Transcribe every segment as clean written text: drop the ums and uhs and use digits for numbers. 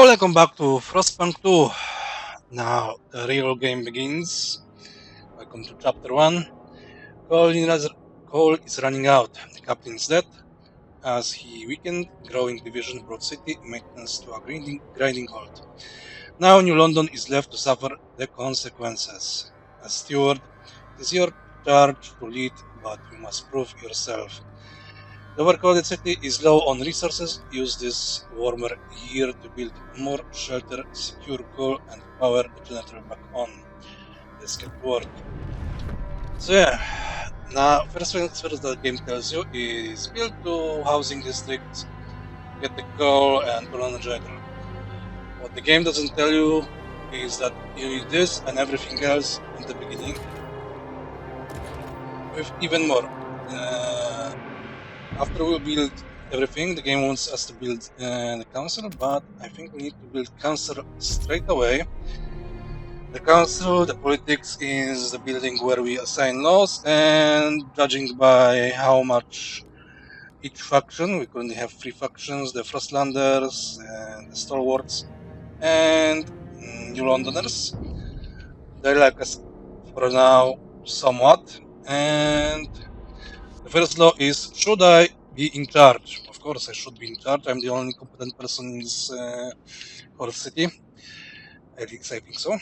welcome back to Frostpunk 2. Now, the real game begins. Welcome to Chapter 1. Coal is running out. The captain is dead. As he weakened, growing division brought city maintenance to a grinding halt. Now New London is left to suffer the consequences. As steward, it is your charge to lead, but you must prove yourself. The overcrowded city is low on resources. Use this warmer year to build more shelter, secure coal, and power the generator back on. Let's get to work. So yeah, now first things first the game tells you is build two housing districts, get the coal and put on the generator. What the game doesn't tell you is that you need this and everything else in the beginning with even more. After we build everything, the game wants us to build the council, but I think we need to build council straight away. The council, the politics is the building where we assign laws, and judging by how much each faction, we currently have 3 factions, the Frostlanders, and the Stalwarts, and New Londoners. They like us for now somewhat, and the first law is, should I be in charge? Of course I should be in charge. I'm the only competent person in this whole city. At least I think so.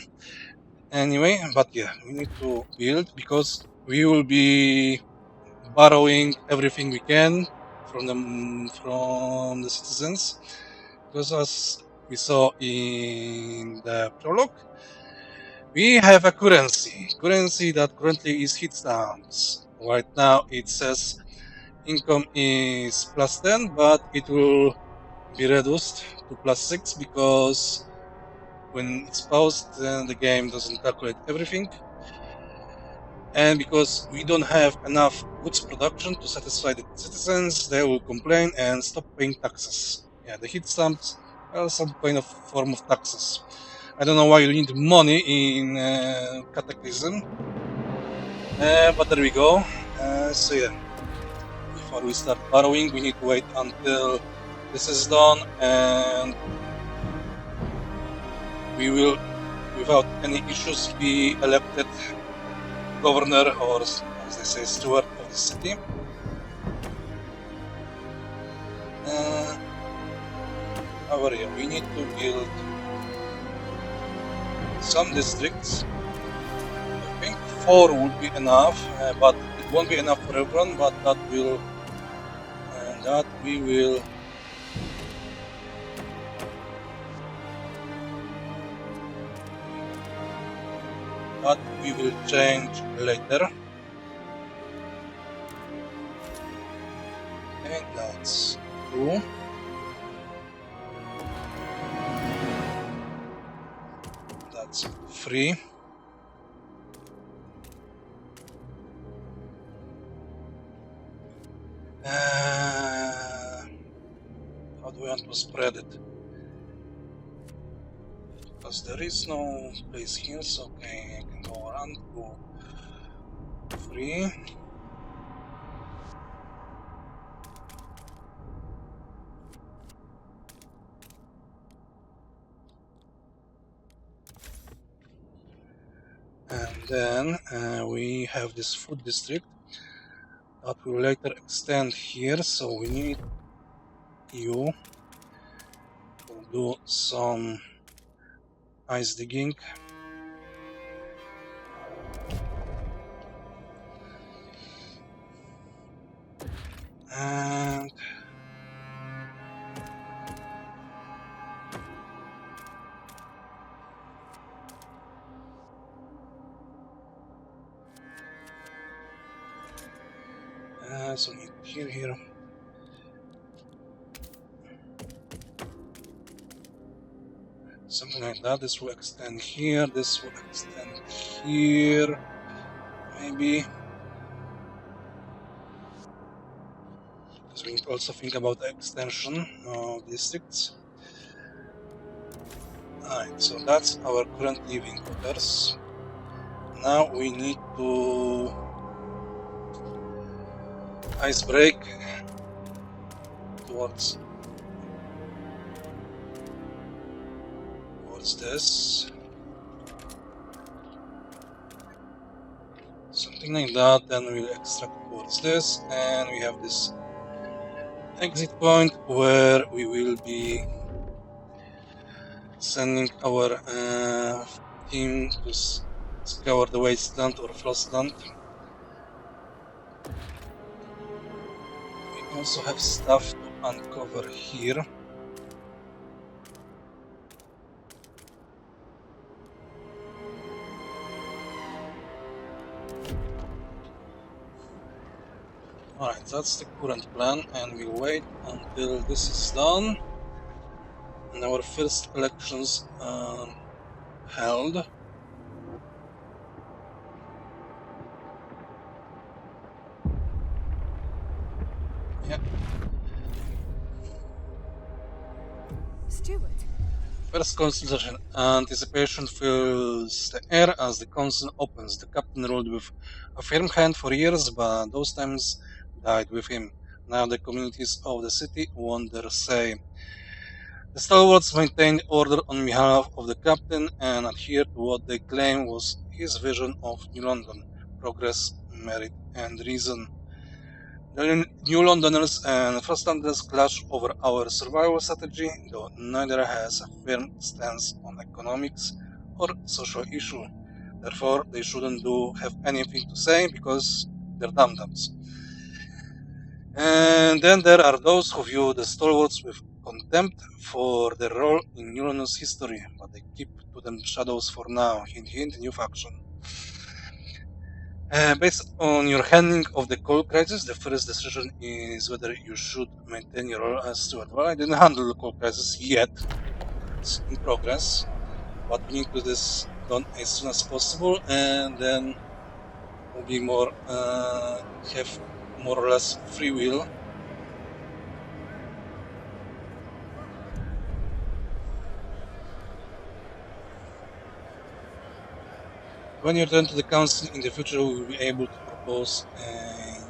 Anyway, but yeah, we need to build because we will be borrowing everything we can from the citizens. Because as we saw in the prologue, we have a currency that currently is hit stamps. Right now it says income is +10, but it will be reduced to +6 because when it's paused, then the game doesn't calculate everything. And because we don't have enough goods production to satisfy the citizens, they will complain and stop paying taxes. Yeah, the hit stamps are some kind of form of taxes. I don't know why you need money in Cataclysm, but there we go. So yeah, before we start borrowing, we need to wait until this is done, and we will, without any issues, be elected governor, or as they say, steward of the city. However, yeah, we need to build some districts. I think 4 would be enough, but it won't be enough for everyone, but that we will change later. And that's true. That's 3. How do we want to spread it? Because there is no place here, so okay, I can go around to 3. And then we have this food district that will later extend here, so we need you to do some ice digging. And so we need here. Something like that. This will extend here, this will extend here, maybe. Because we need to also think about the extension of districts. Alright, so that's our current living quarters. Now we need to ice break towards towards this. Something like that, then we'll extract towards this, and we have this exit point where we will be sending our team to scour the wasteland or frostland. We also have stuff to uncover here. Alright, that's the current plan, and we'll wait until this is done and our first elections held. Yeah. Steward. First consultation. Anticipation fills the air as the council opens. The captain ruled with a firm hand for years, but those times died with him. Now the communities of the city want their say. The stalwarts maintained order on behalf of the captain and adhered to what they claim was his vision of New London: progress, merit, and reason. The New Londoners and Frostlanders clash over our survival strategy, though neither has a firm stance on economics or social issue. Therefore, they shouldn't have anything to say because they're dum-dums. And then there are those who view the stalwarts with contempt for their role in New London's history, but they keep to them shadows for now. Hint, hint, new faction. Based on your handling of the coal crisis, the first decision is whether you should maintain your role as steward. Well, I didn't handle the coal crisis yet. It's in progress, but we need to do this done as soon as possible, and then we'll be more have more or less free will. When you return to the council in the future, we will be able to propose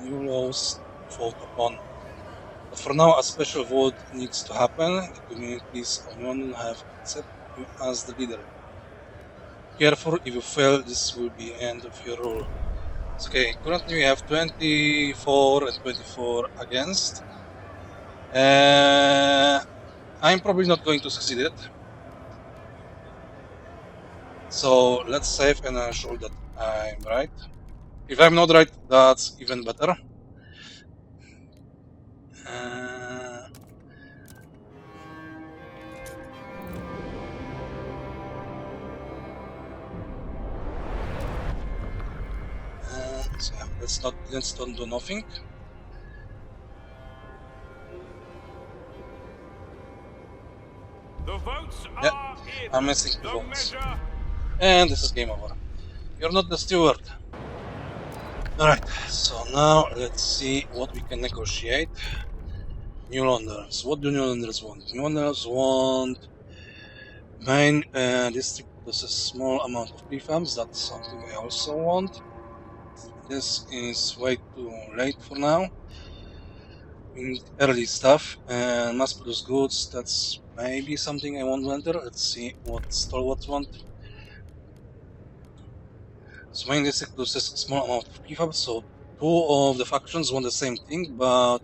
new laws to vote upon. But for now, a special vote needs to happen. The communities of London have accepted you as the leader. Careful, if you fail, this will be the end of your rule. Okay, currently we have 24 and 24 against. I'm probably not going to succeed it. So let's save and ensure that I'm right. If I'm not right, that's even better. So yeah, let's don't do nothing. The votes Yeah, are in. I'm missing the The votes. measure. And this is game over. You're not the steward. Alright, so now let's see what we can negotiate. New Londoners. What do New Londoners want? New Londoners want main district plus a small amount of prefabs. That's something I also want. This is way too late for now. We need early stuff and mass produced goods. That's maybe something I want to enter. Let's see what stalwarts want. So main district produces a small amount of prefab, so two of the factions want the same thing, but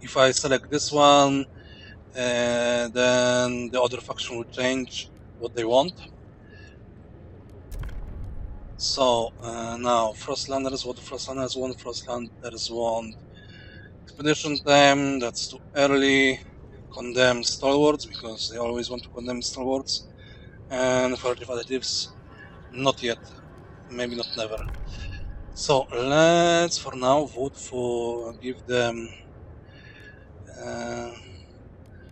if I select this one, then the other faction will change what they want. So now Frostlanders, what Frostlanders want? Frostlanders want expedition time, that's too early. Condemn stalwarts, because they always want to condemn stalwarts. And for additives, not yet, maybe not never. So let's for now vote for give them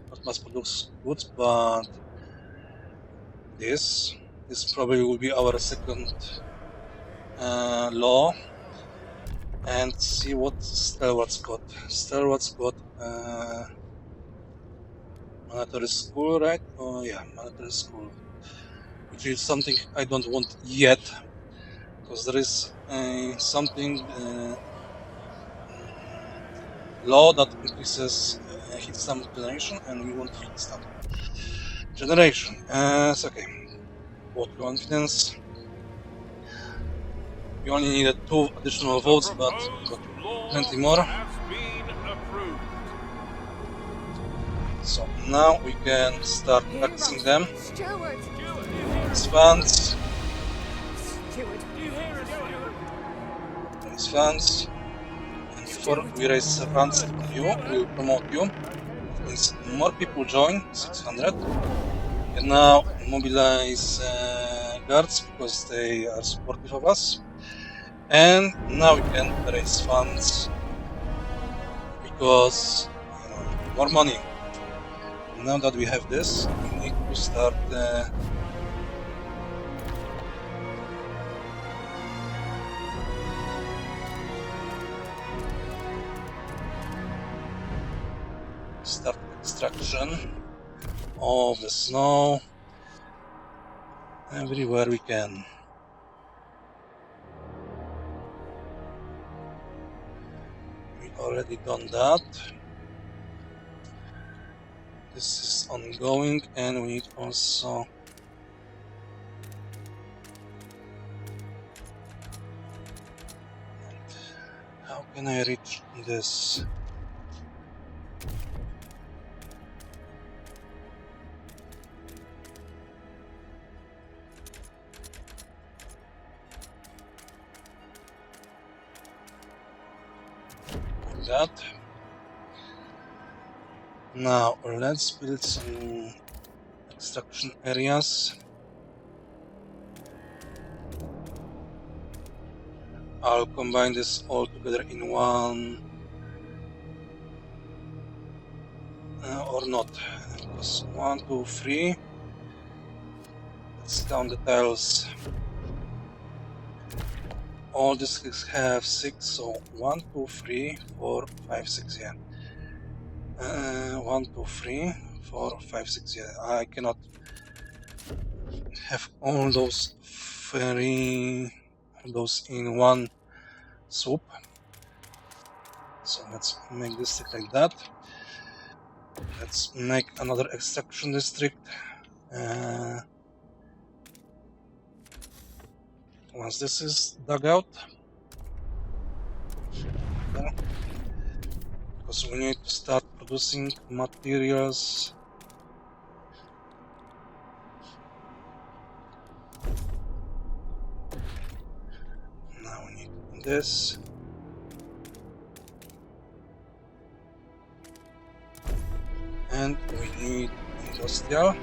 not mass produced goods, but this probably will be our second law, and see what Stalwart's got. Stalwart's got monetary school, right? Oh yeah, monetary school, which is something I don't want yet, because there is something law that increases heat stamp generation, and we want heat stamp generation. So okay, vote confidence. We only needed 2 additional votes, but got plenty more. So now we can start taxing them. Steward. These funds. Steward. These funds. And before we raise funds on you, we'll promote you. Means more people join, 600. And now mobilize guards because they are supportive of us. And now we can raise funds because more money. Now that we have this, we need to start extraction of the snow everywhere we can. We already done that. This is ongoing, and we need also how can I reach this? That. Now let's build some extraction areas. I'll combine this all together in one or not, because 1, 2, 3. Let's count the tiles. All districts have 6, so 1, 2, 3, 4, 5, 6, yeah. 1, 2, 3, 4, 5, 6, yeah. I cannot have all those in one swoop. So let's make this like that. Let's make another extraction district. Once this is dug out, because we need to start producing materials. Now we need this. And we need industrial.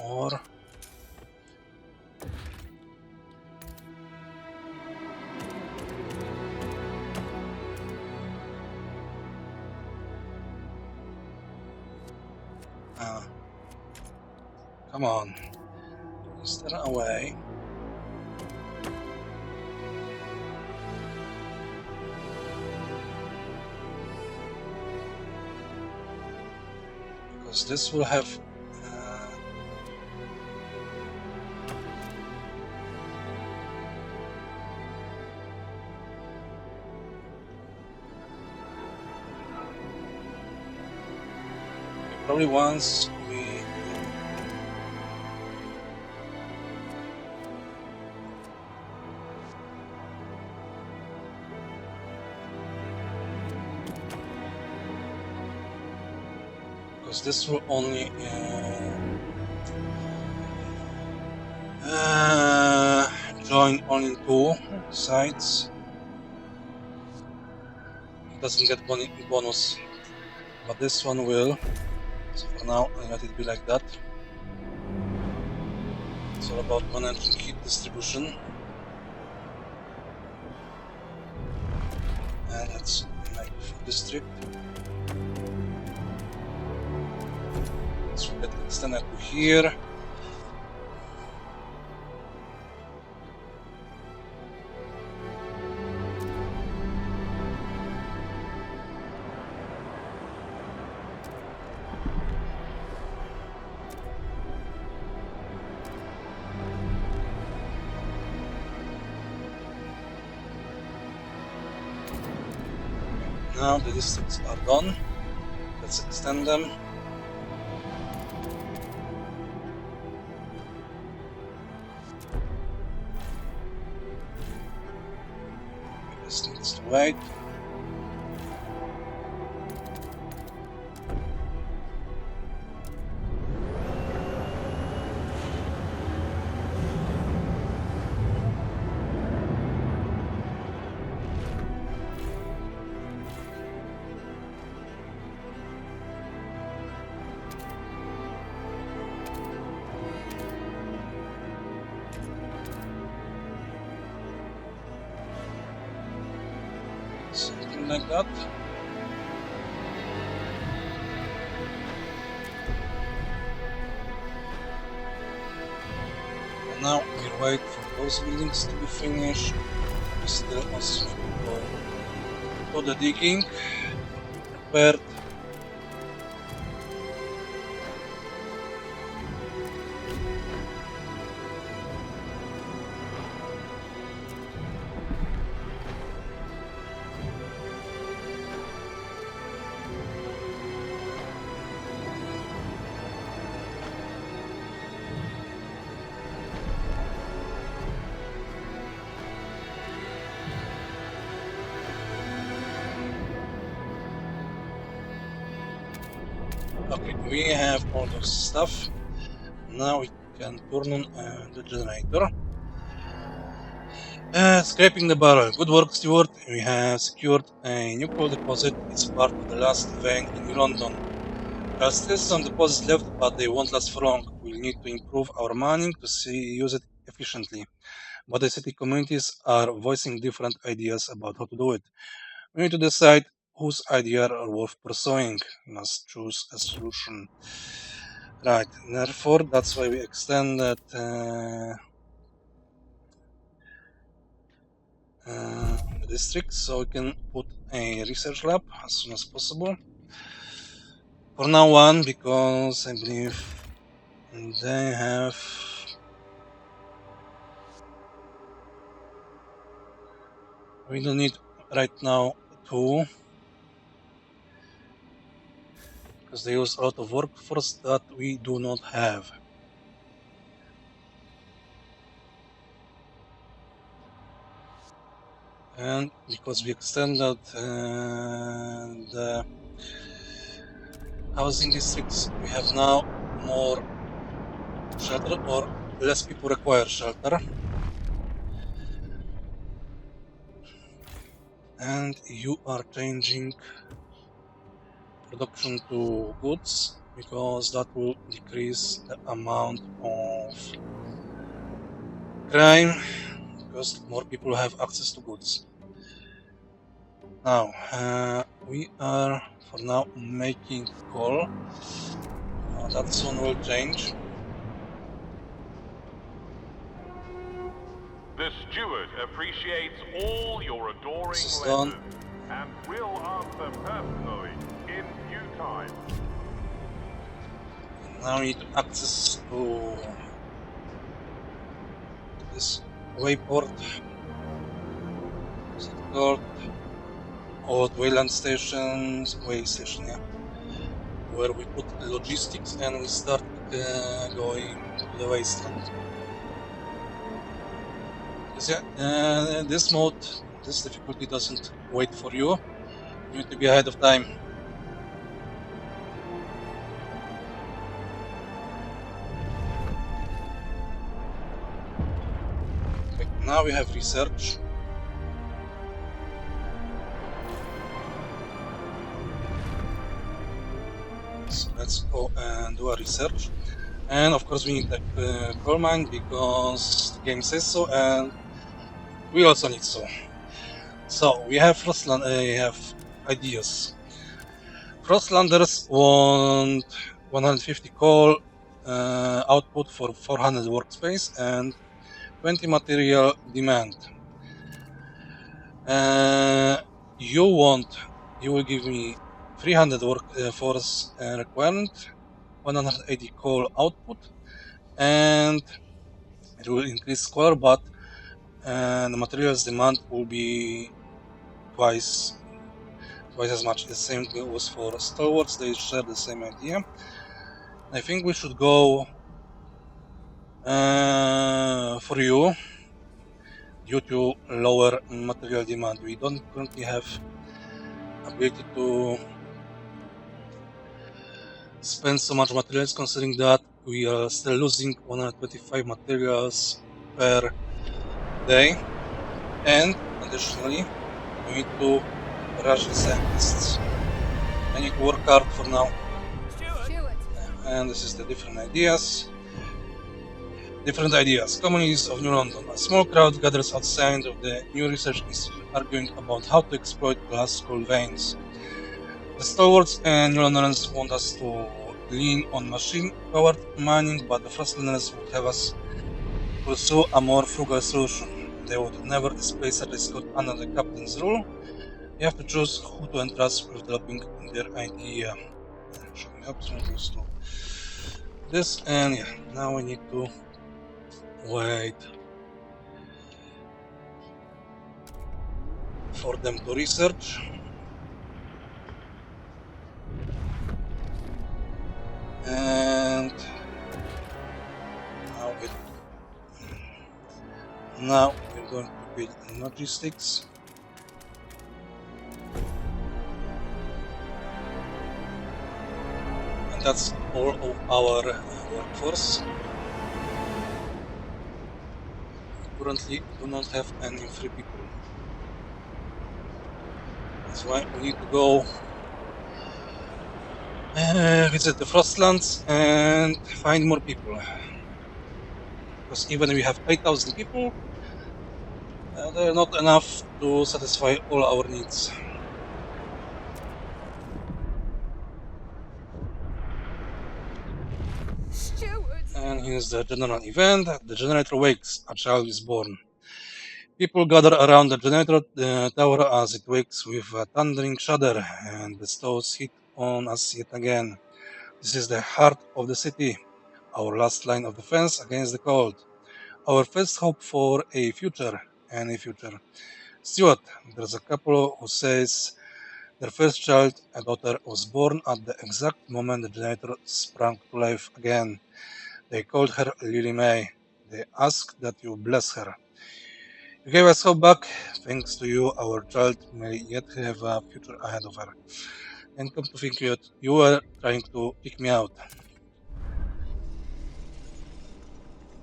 Or come on, is there a way? Because this will have probably once we because this will only join only 2 sides. It doesn't get bonus, but this one will. So for now, I let it be like that. It's all about managing heat distribution. And let's make food district. Let's get extended to here. now the districts are done. Let's extend them. This needs to wait. Something like that. And now we wait for those buildings to be finished. We still also go for the digging. Prepared. Okay, we have all those stuff. Now we can turn on the generator. Scraping the barrel. Good work, Steward. We have secured a new coal deposit. It's part of the last vein in New London. There are still some deposits left, but they won't last for long. We'll need to improve our mining to use it efficiently. But the city communities are voicing different ideas about how to do it. We need to decide whose ideas are worth pursuing. We must choose a solution. Right, therefore, that's why we extended the district, so we can put a research lab as soon as possible. For now, one, because I believe they have. We don't need right now two, because they use a lot of workforce that we do not have. And because we extended the housing districts, we have now more shelter, or less people require shelter. And you are changing production to goods, because that will decrease the amount of crime, because more people have access to goods. Now, we are for now making coal. That soon will change. The steward appreciates all your adoring This is done. letters and will answer personally in due time. Now we need access to this wayport. Is it called? Old Wayland Stations, way station, yeah. Where we put logistics and we start going to the wasteland. Because yeah, this mode, this difficulty doesn't wait for you. You need to be ahead of time. Okay, now we have research. So let's go and do a research. And of course we need a coal mine, because the game says so, and we also need so. So we have Frostland, we have ideas. Frostlanders want 150 coal output for 400 workspace and 20 material demand. You will give me 300 workforce requirement, 180 coal output, and it will increase score, but the materials demand will be twice twice as much. The same goes for Stewards, they share the same idea. I think we should go for you due to lower material demand. We don't currently have ability to spend so much materials, considering that we are still losing 125 materials per day, and additionally we need to rush the scientists. I need to work hard for now. Steward. And this is the different ideas. Communities of New London. A small crowd gathers outside of the new research institute arguing about how to exploit glass coal veins. The Stewards and New Londoners want us to lean on machine-powered mining, but the Frostlanders would have us pursue a more frugal solution. They would never display such a code under the captain's rule. You have to choose who to entrust with developing their idea. Showing up, so goes to this, and yeah, now we need to wait for them to research. And now we're going to build logistics. And that's all of our workforce. Currently do not have any free people. That's why we need to go visit the Frostlands and find more people. Because even if we have 8,000 people, they're not enough to satisfy all our needs. Steward. And here's the general event. The generator wakes, a child is born. People gather around the generator tower as it wakes with a thundering shudder and bestows heat on us yet again. This is the heart of the city, our last line of defense against the cold, our first hope for a future, any future. Steward, there's a couple who says their first child, a daughter, was born at the exact moment the generator sprang to life again. They called her Lily May. They asked that you bless her. You gave us hope back. Thanks to you, our child may yet have a future ahead of her. And come to think of it, you were trying to kick me out.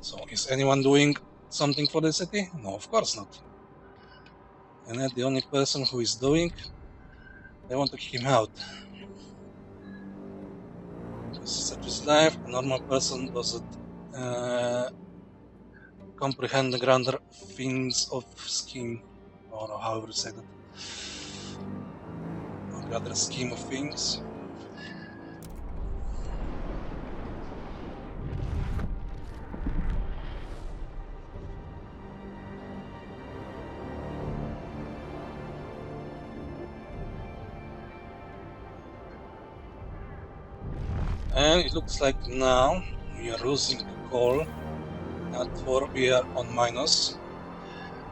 So, is anyone doing something for the city? No, of course not. And yet the only person who is doing, they want to kick him out. Because such is life, a normal person doesn't comprehend the grander things of scheme, or however you say that, or rather scheme of things. And it looks like now we are losing coal. At 4 we are on minus,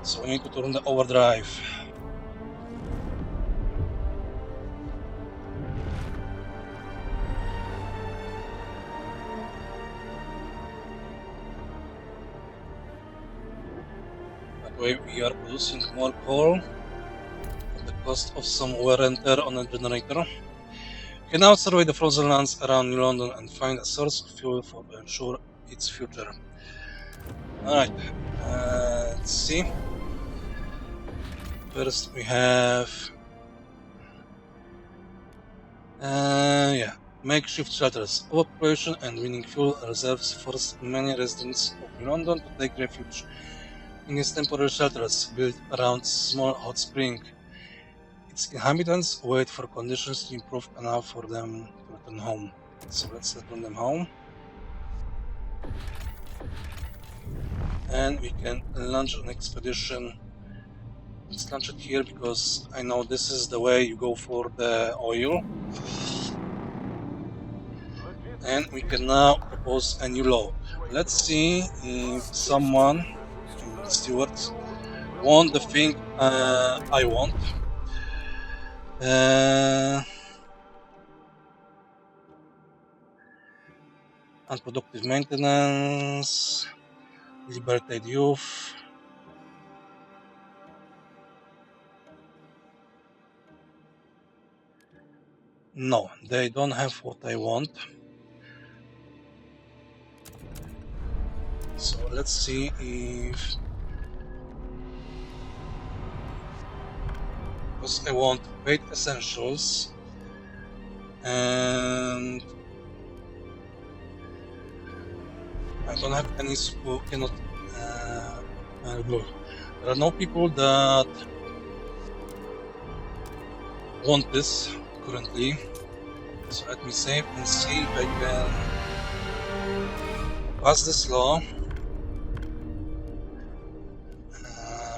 so we need to turn the overdrive. That way we are producing more coal at the cost of some wear and tear on the generator. We can now survey the frozen lands around New London and find a source of fuel for to ensure its future. Alright, let's see. First we have makeshift shelters. Overpopulation and winning fuel reserves forced many residents of New London to take refuge in these temporary shelters built around small hot spring. Its inhabitants wait for conditions to improve enough for them to return home. So let's return them home. And we can launch an expedition. Let's launch it here because I know this is the way you go for the oil. And we can now propose a new law. Let's see if someone, Steward, want the thing I want. Unproductive maintenance, liberate youth. No, they don't have what I want. So let's see if... Because I want paid essentials and I don't have any who cannot go. There are no people that want this currently. So let me save and see if I can pass this law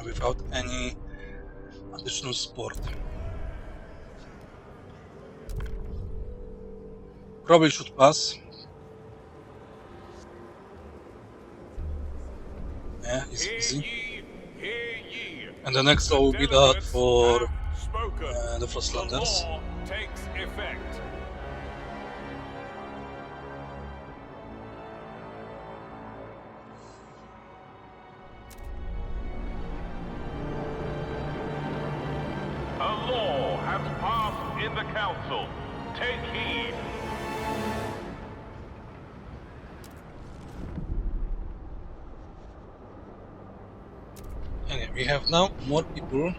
without any additional support. Probably should pass. Yeah, it's easy. And the next law will be that for the Frostlanders. A law has passed in the council. Take heed. Anyway, we have now more people.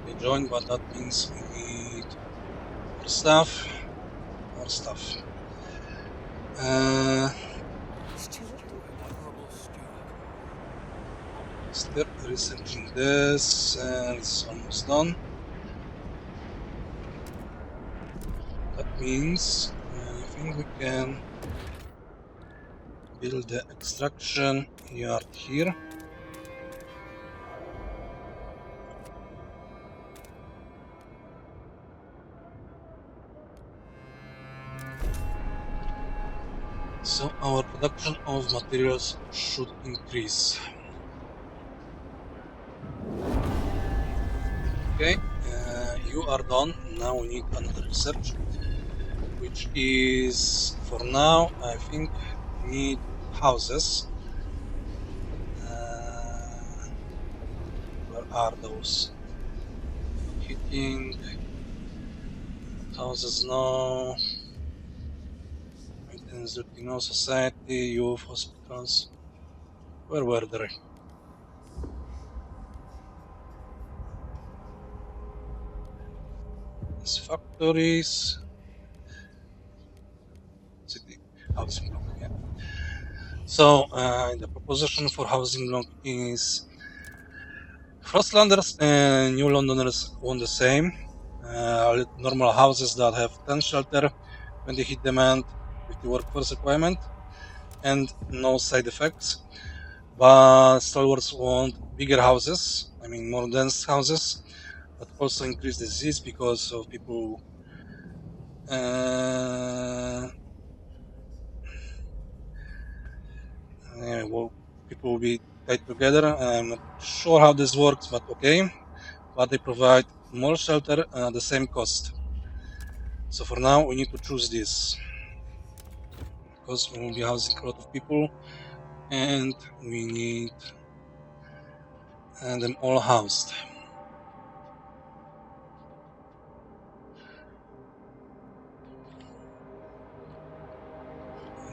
They join, but that means we need more stuff. More stuff. Still researching this, and it's almost done. That means I think we can build the extraction yard here. So our production of materials should increase. Okay, you are done. Now we need another research, which is, for now, I think we need houses. Where are those? Heating, houses now, maintenance, no society, youth, hospitals. Where were they? These factories, city, housing block, yeah. So the proposition for housing block is Frostlanders and New Londoners want the same. Normal houses that have 10 shelter, 20 heat demand, 50 workforce requirement, and no side effects. But stalwarts want bigger houses, I mean more dense houses, but also increase disease because of people well, people will be tied together. I'm not sure how this works, but okay. But they provide more shelter at the same cost. So for now, we need to choose this because we will be housing a lot of people, and we need them all housed.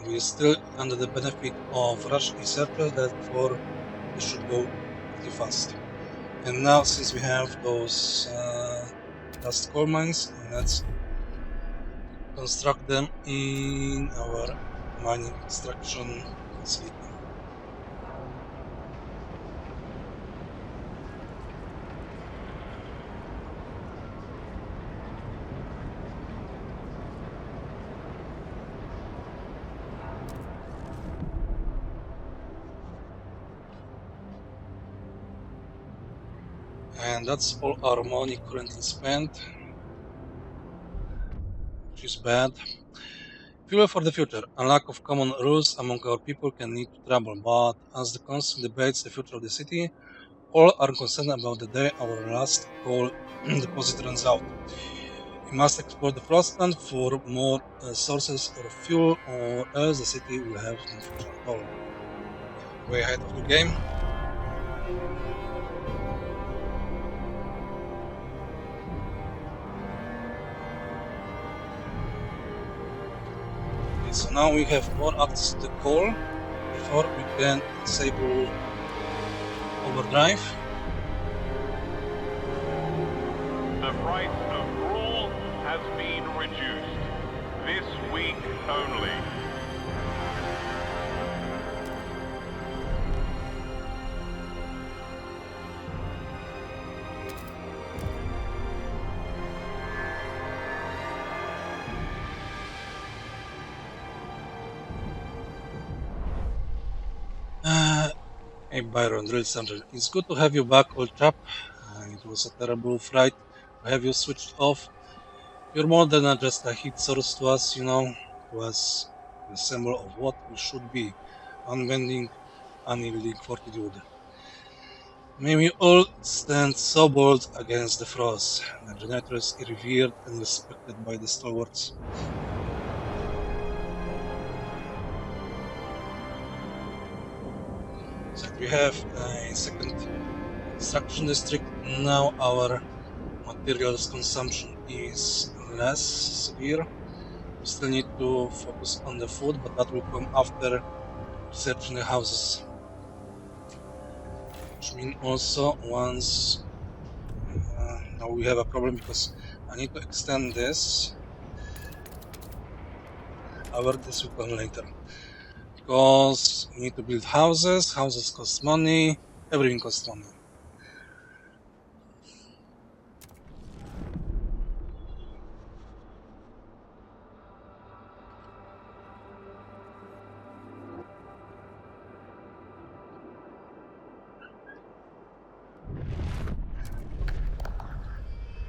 We are still under the benefit of Russian researchers, therefore we should go pretty fast. And now, since we have those dust coal mines, let's construct them in our mining extraction facility. And that's all our money currently spent, which is bad. Fuel for the future. A lack of common rules among our people can lead to trouble, but as the council debates the future of the city, all are concerned about the day our last coal deposit runs out. We must explore the Frostpunk for more sources of fuel, or else the city will have no future at all. Way ahead of the game. Okay, so now we have more access to the coal. Therefore, we can disable overdrive. The price of gruel has been reduced. This week only. Hey Byron, Drill Sergeant, it's good to have you back, old chap. It was a terrible fright to have you switched off. You're more than just a heat source to us, you know. To us, the symbol of what we should be, unbending, unyielding fortitude. May we all stand so bold against the frost. The generators are revered and respected by the stalwarts. So we have a second extraction district. Now our materials consumption is less severe. We still need to focus on the food, but that will come after researching the houses. Which means also once now we have a problem because I need to extend this. However, this will come later. Because we need to build houses, houses cost money, everything costs money.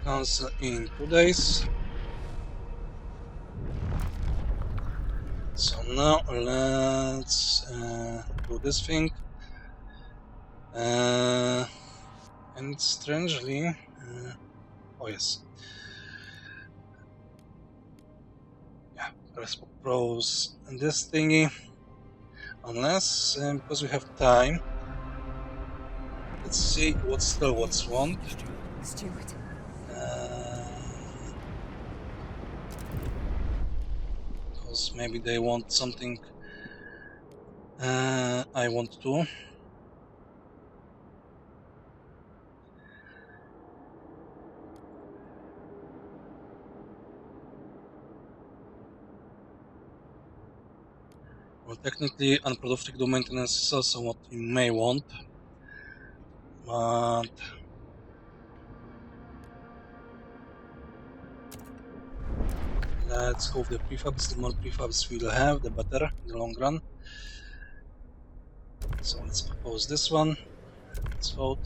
Cancel in 2 days. So now let's do this thing. And strangely, oh yes, yeah, let's propose this thingy. Unless, because we have time, let's see what stalwarts want. Steward. Because maybe they want something I want to. Well, technically, unproductive maintenance is also what you may want, but let's go with the prefabs. The more prefabs we'll have, the better in the long run. So let's propose this one. Let's vote.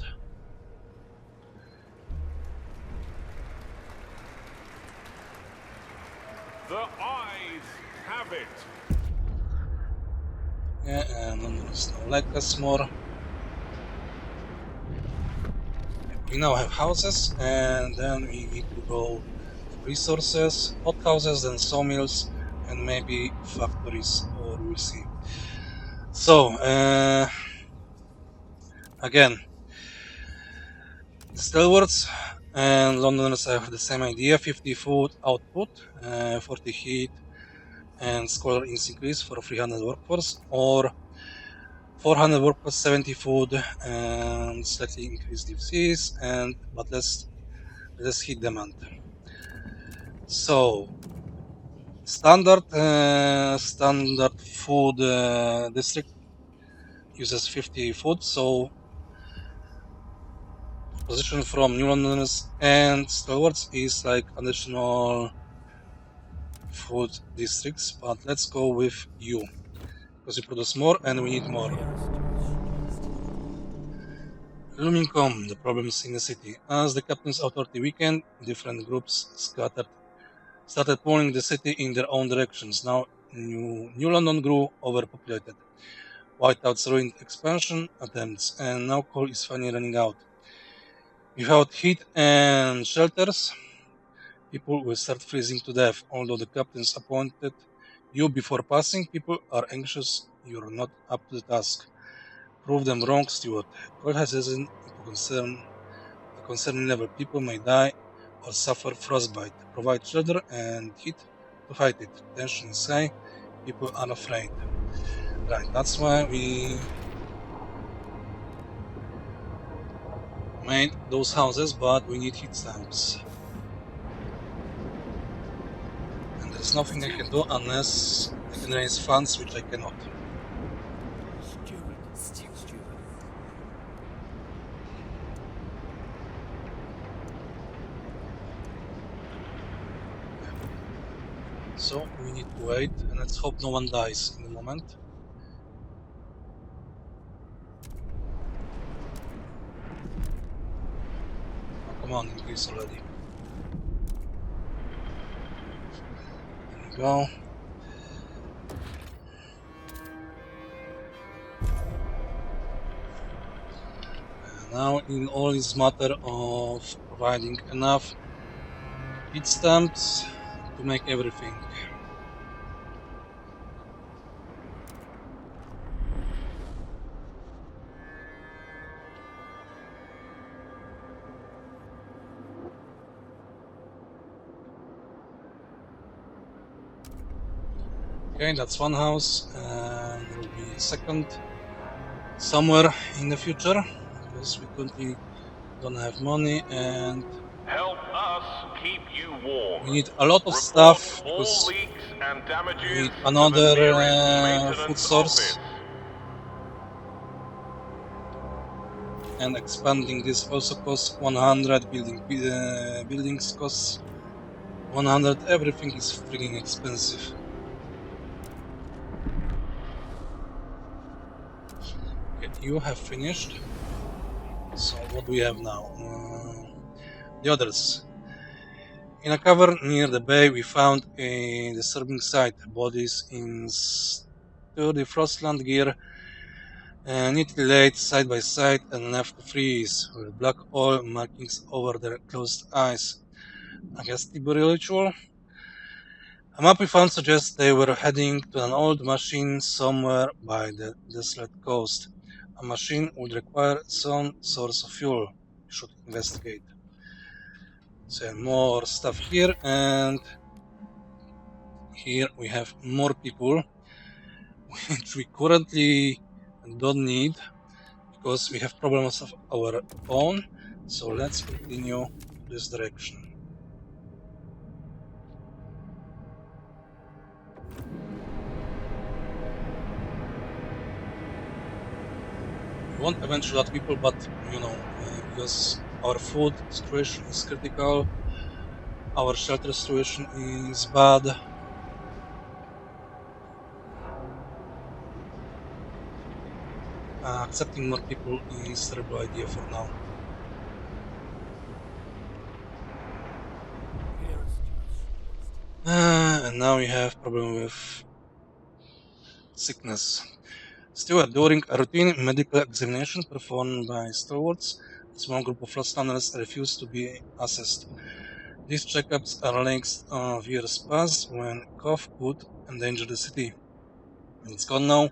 The eyes have it. Yeah, and it's not like us more. We now have houses, and then we need to go for resources, hothouses, then sawmills, and maybe factories, or we'll see. So, again, stalwarts and Londoners have the same idea: 50 food output, 40 heat, and scholar increase for 300 workforce, or 400 workforce, 70 food, and slightly increased disease, and but less heat demand. So standard food district uses 50 food. So position from New Londoners and stalwarts is like additional food districts. But let's go with you because you produce more and we need more. Looming, the problems in the city. As the captain's authority weakened, different groups started pulling the city in their own directions. Now New London grew overpopulated. Whiteouts ruined expansion attempts, and now coal is finally running out. Without heat and shelters, People will start freezing to death. Although the captains appointed you before passing, people are anxious you're not up to the task. Prove them wrong, Steward. Cold has risen to a concerning level. People may die or suffer frostbite. Provide shelter and heat to fight it. Tension is high. People are afraid. Right, that's why we made those houses, but we need heat stamps. And there's nothing I can do unless I can raise funds, which I cannot. Steward. So we need to wait, and let's hope no one dies in the moment. Oh, come on, increase already. There we go. And now in all is matter of providing enough heat stamps to make everything. Okay, that's one house, and there will be a second somewhere in the future because we currently don't have money, and Help us keep you warm. we need a lot of Report stuff all because leaks and we damages need to the another nearest food maintenance source, office. and expanding this also costs 100. Buildings costs 100. Everything is freaking expensive. Okay, you have finished. So what do we have now? The others. In a cavern near the bay, we found a disturbing sight: bodies in sturdy frostland gear, neatly laid side by side and left to freeze, with black oil markings over their closed eyes. I guess the burial ritual. A map we found suggests they were heading to an old machine somewhere by the desolate coast. A machine would require some source of fuel. We should investigate. So more stuff here, and here we have more people, which we currently don't need because we have problems of our own. So let's continue this direction. We want eventually a lot of people, but because our food situation is critical, our shelter situation is bad. Accepting more people is a terrible idea for now. And now we have problem with sickness. Steward, during a routine medical examination performed by stewards, a small group of Frostlanders refused to be assessed. These checkups are linked of years past when cough could endanger the city. It's gone now.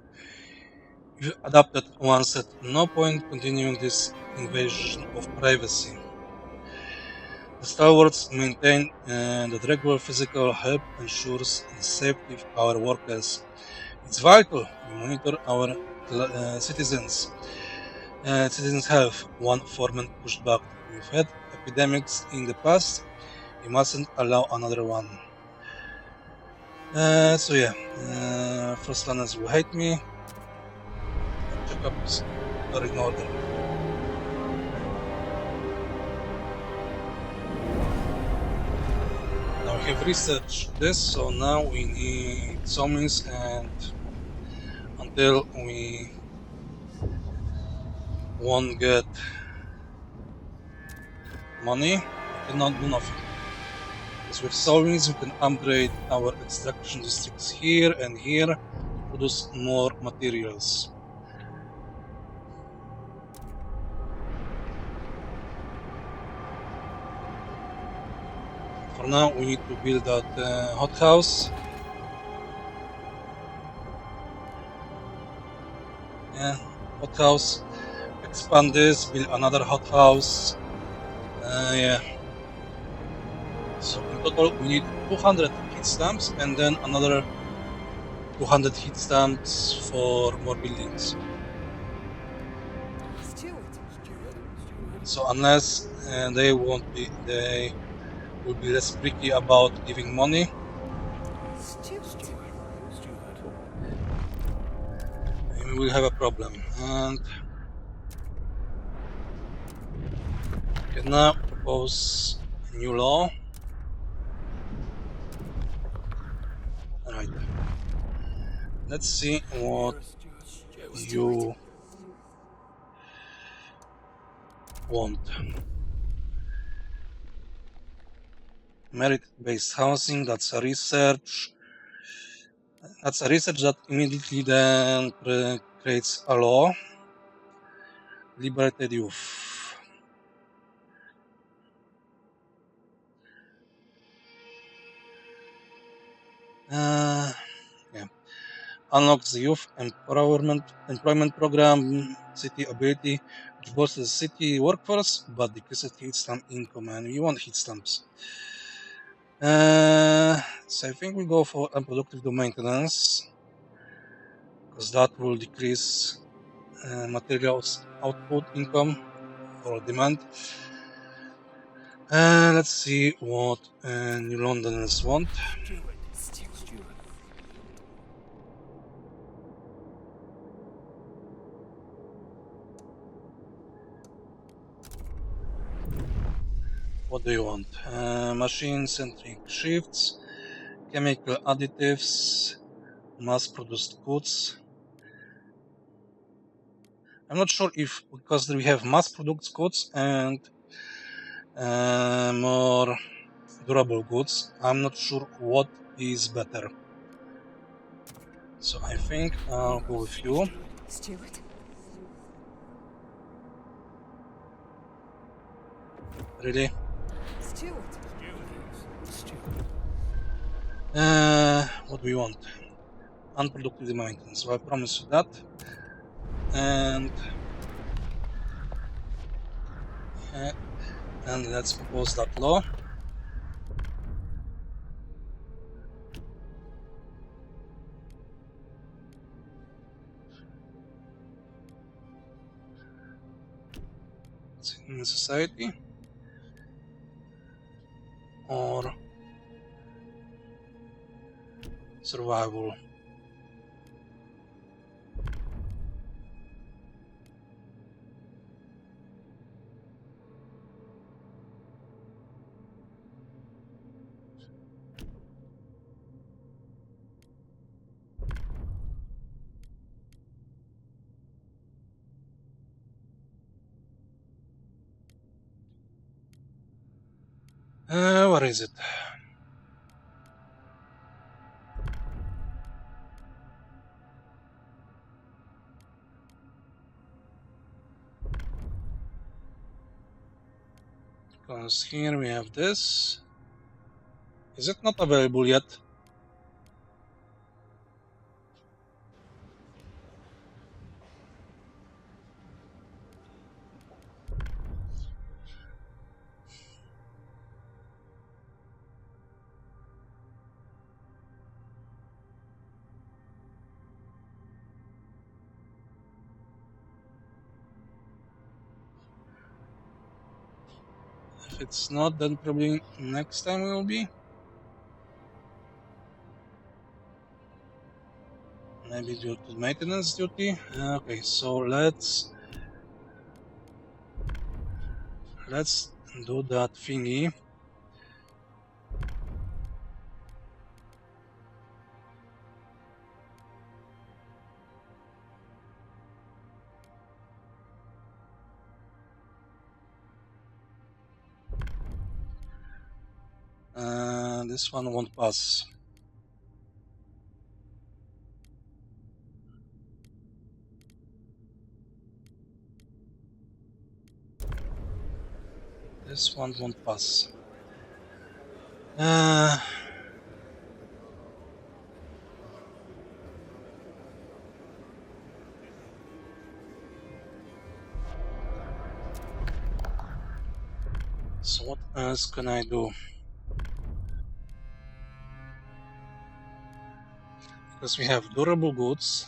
If adapted once, at no point continuing this invasion of privacy. The stalwarts maintain that regular physical help ensures the safety of our workers. It's vital we monitor our citizens' health. One foreman pushed back. We've had epidemics in the past. We mustn't allow another one. So yeah, Frostlanders will hate me. Checkups are in order. Now we have researched this, so now we need sawmills, and until we won't get money, we cannot do nothing. Because with sawmills we can upgrade our extraction districts here and here to produce more materials. for now, we need to build that hothouse. Yeah, hothouse. Expand this, build another hothouse. Yeah. So in total, we need 200 heat stamps and then another 200 heat stamps for more buildings. Steward. So unless they will be less picky about giving money, Steward. we will have a problem. And can now propose a new law. Alright. Let's see what you want. Merit-based housing, that's a research. That's a research that immediately then creates a law. Liberated youth. Yeah. Unlocks the youth employment program, city ability, which boosts the city workforce, but decreases heat stamp income, and we want heat stamps. So I think we go for unproductive maintenance, because that will decrease materials output income or demand. Let's see what New Londoners want. What do you want? Machine-centric shifts, chemical additives, mass-produced goods. I'm not sure if because we have mass-produced goods and more durable goods, I'm not sure what is better. So I think I'll go with you. Steward. Really? Steward. What do we want? Unproductive maintenance. So I promise you that. And let's propose that law. It's in society or survival. Where is it? Because here we have this. Is it not available yet? If it's not, then probably next time will be. Maybe due to maintenance duty. Okay, so let's do that thingy. This one won't pass. This one won't pass. So what else can I do? Because we have durable goods.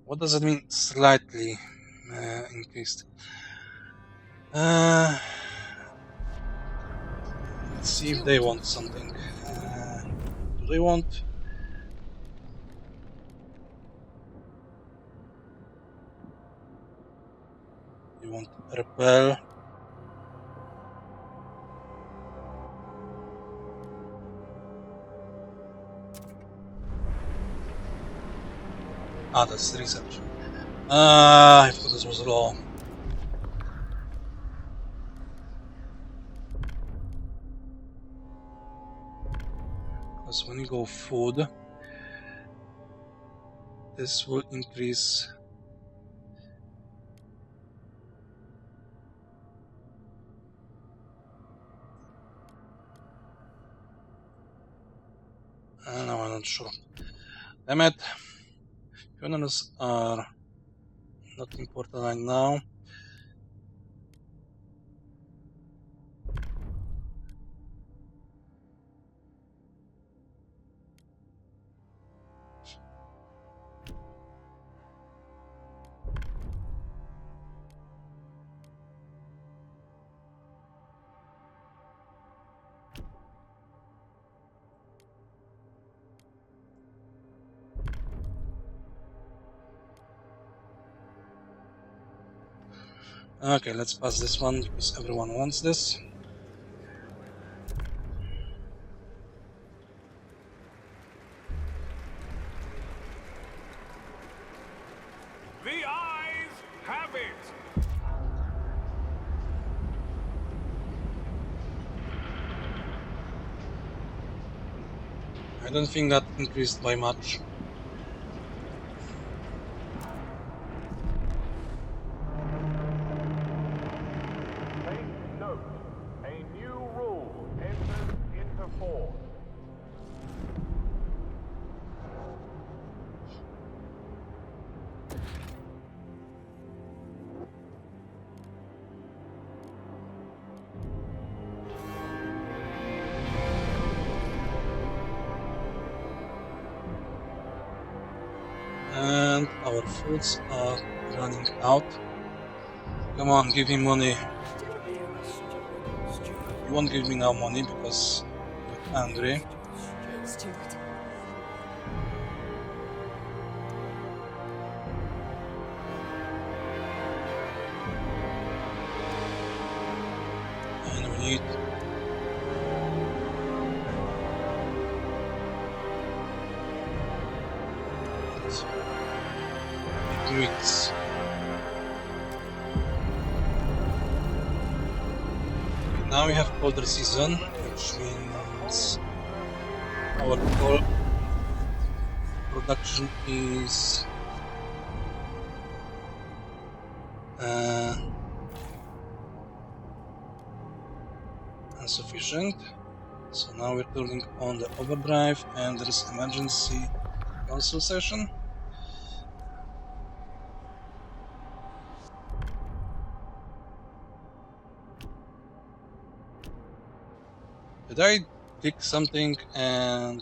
What does it mean slightly increased? Let's see if they want something. Do they want? They want repel. Ah, that's the reception. I thought this was law. Because when you go food, this will increase. No, I'm not sure. Damn it. Funerals are not important right now. Okay, let's pass this one because everyone wants this. The eyes have it! I don't think that increased by much. Take note. A new rule enters into force. And our foods are running out. Come on, give me money. You won't give me now money because you're angry. Steward. And we need weeks. Now we have colder season, which means our coal production is insufficient. So now we're turning on the overdrive and there is emergency council session. Did I click something and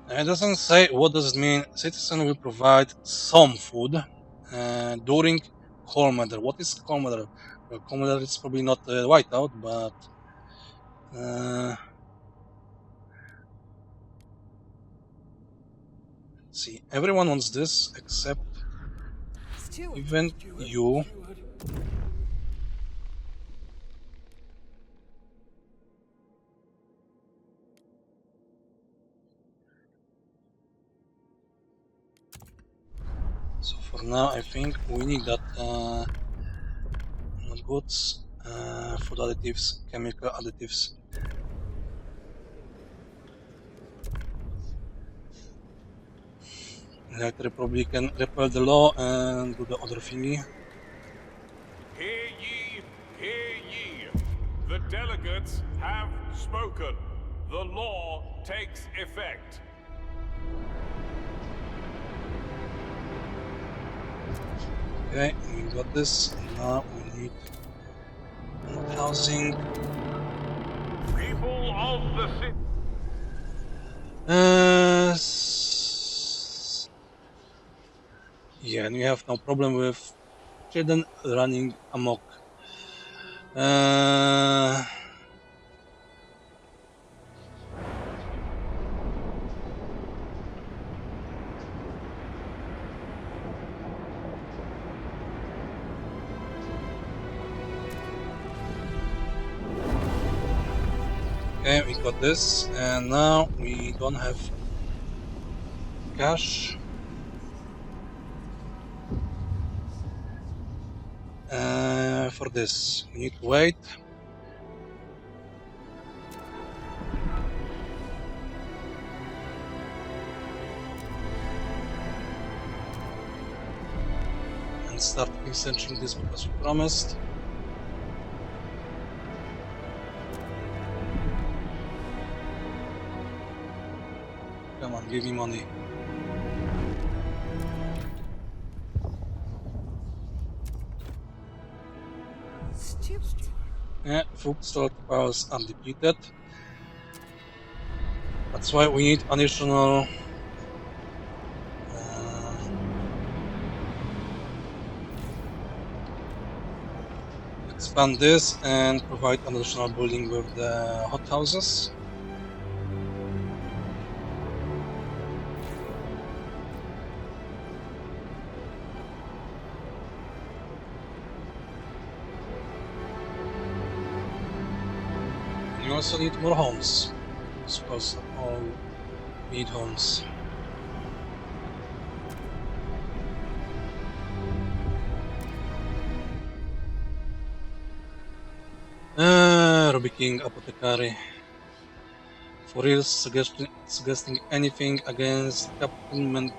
it doesn't say what does it mean? Citizen will provide some food during cold weather. What is cold weather? Cold weather is probably not whiteout, but see, everyone wants this except Steward. even you. now I think we need that not goods, food additives, chemical additives. Like the Republic can repeal the law and do the other thingy. Hear ye, hear ye. The delegates have spoken. The law takes effect. Okay, we got this. Now we need housing. People of the city. Yeah, and we have no problem with children running amok. Okay, we got this, and now we don't have cash. For this, we need to wait. And start researching this because we promised. Come on, give me money. Steward. Yeah, food stockpiles are depleted. That's why we need additional expand this and provide additional building with the hothouses. You also need more homes. I suppose all need homes. Ruby King Apothecary. For real, suggesting anything against Captain meant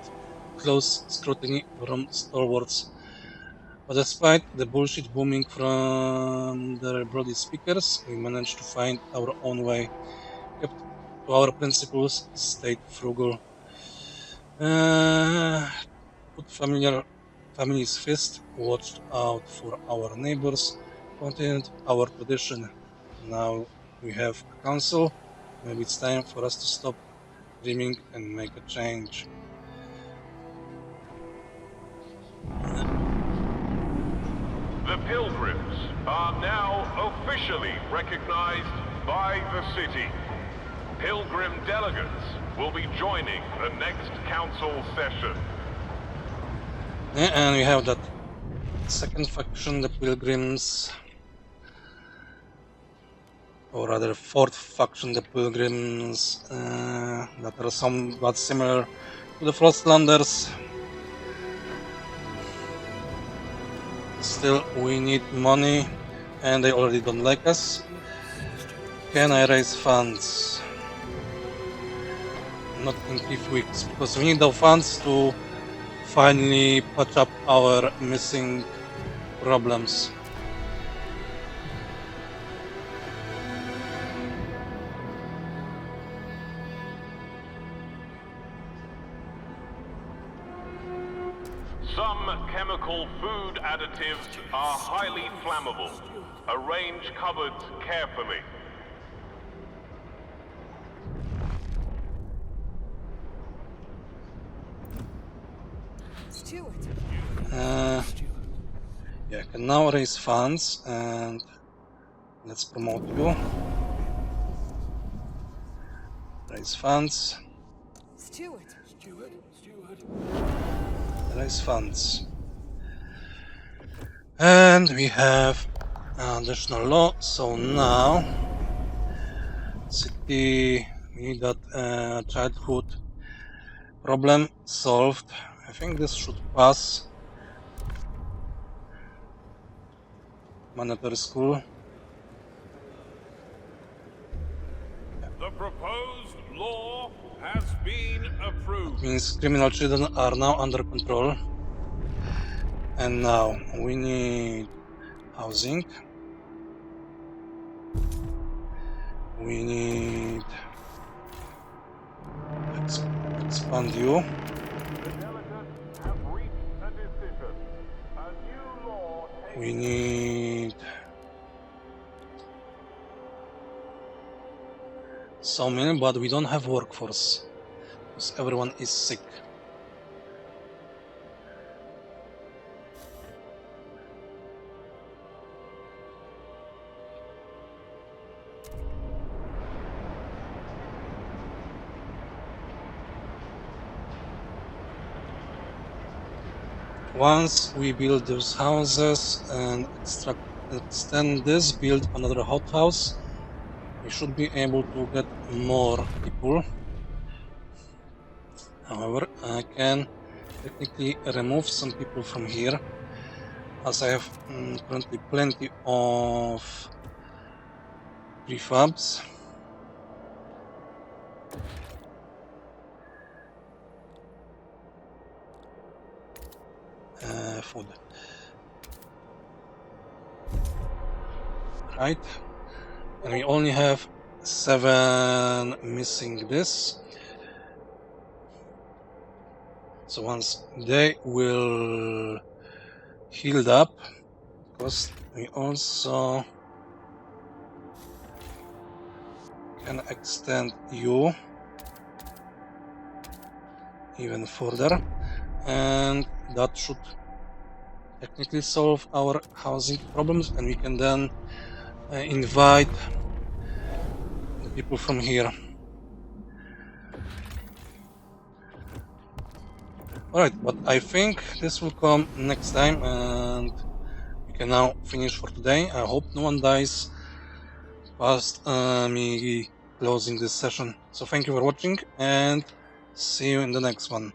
close scrutiny from stalwarts. But despite the bullshit booming from their bloody speakers, we managed to find our own way. Kept to our principles, stayed frugal. Put family's fist, watched out for our neighbors, continued our tradition. Now we have a council. Maybe it's time for us to stop dreaming and make a change. The pilgrims are now officially recognized by the city. Pilgrim delegates will be joining the next council session. Yeah, and we have that second faction, the Pilgrims, or rather fourth faction, the Pilgrims, that are somewhat similar to the Frostlanders. Still, we need money, and they already don't like us. Can I raise funds? Not in 3 weeks, because we need the funds to finally patch up our missing problems. Some chemical food additives are highly flammable. Arrange cupboards carefully. Steward. Yeah, I can now raise funds and let's promote you. Raise funds. Steward. Raise funds. And we have additional law, so now city, we need that childhood problem solved. I think this should pass. mandatory school. The proposed law has been approved. Means criminal children are now under control. And now we need housing. We need expand you. The delegates have reached a decision. A new law We need so many, but we don't have workforce because everyone is sick. Once we build those houses and extend this, build another hothouse, we should be able to get more people. However, I can technically remove some people from here, as I have currently plenty of prefabs. Food. Right, and we only have 7 missing this. So once they will healed up, because we also can extend you even further, and that should technically solve our housing problems, and we can then invite the people from here. Alright, but I think this will come next time, and we can now finish for today. I hope no one dies past me closing this session. So thank you for watching, and see you in the next one.